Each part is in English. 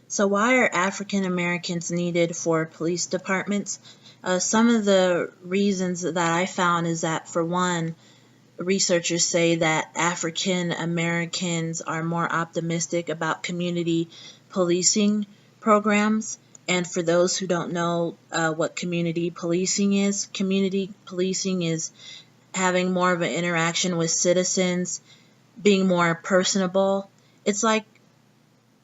So why are African Americans needed for police departments? Some of the reasons that I found is that, for one, researchers say that African Americans are more optimistic about community policing programs. And for those who don't know what community policing is having more of an interaction with citizens, being more personable. It's like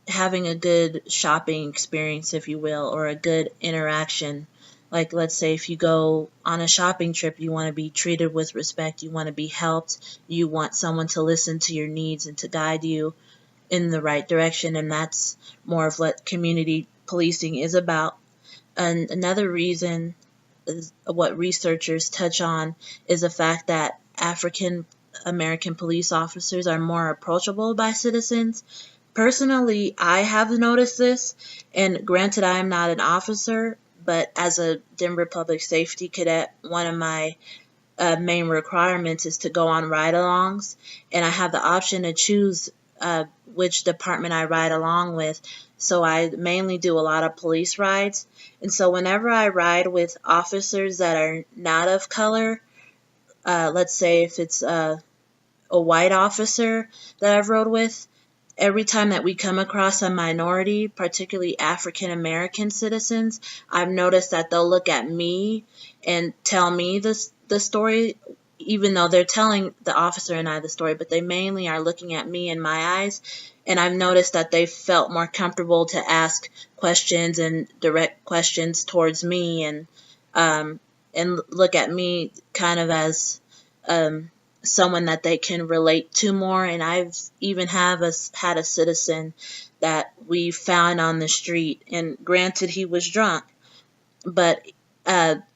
having a good shopping experience, if you will, or a good interaction. Like, let's say if you go on a shopping trip, you want to be treated with respect, you want to be helped, you want someone to listen to your needs and to guide you in the right direction, and that's more of what community policing is about. And another reason is what researchers touch on is the fact that African American police officers are more approachable by citizens. Personally, I have noticed this, and granted, I am not an officer, but as a Denver Public Safety Cadet, one of my main requirements is to go on ride-alongs, and I have the option to choose which department I ride along with. So I mainly do a lot of police rides, and so whenever I ride with officers that are not of color, let's say if it's a white officer that I've rode with, every time that we come across a minority, particularly African American citizens, I've noticed that they'll look at me and tell me the story, even though they're telling the officer and I the story, but they mainly are looking at me in my eyes. And I've noticed that they felt more comfortable to ask questions and direct questions towards me, and look at me kind of as someone that they can relate to more. And I've even had a citizen that we found on the street, and granted he was drunk, but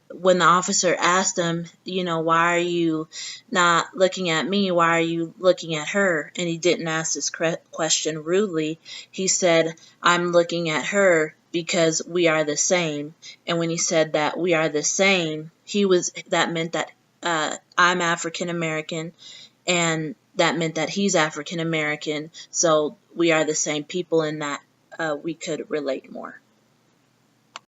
when the officer asked him, why are you not looking at me? Why are you looking at her? And he didn't ask this question rudely. He said, I'm looking at her because we are the same. And when he said that we are the same, that meant that I'm African American, and that meant that he's African American. So we are the same people, in that we could relate more.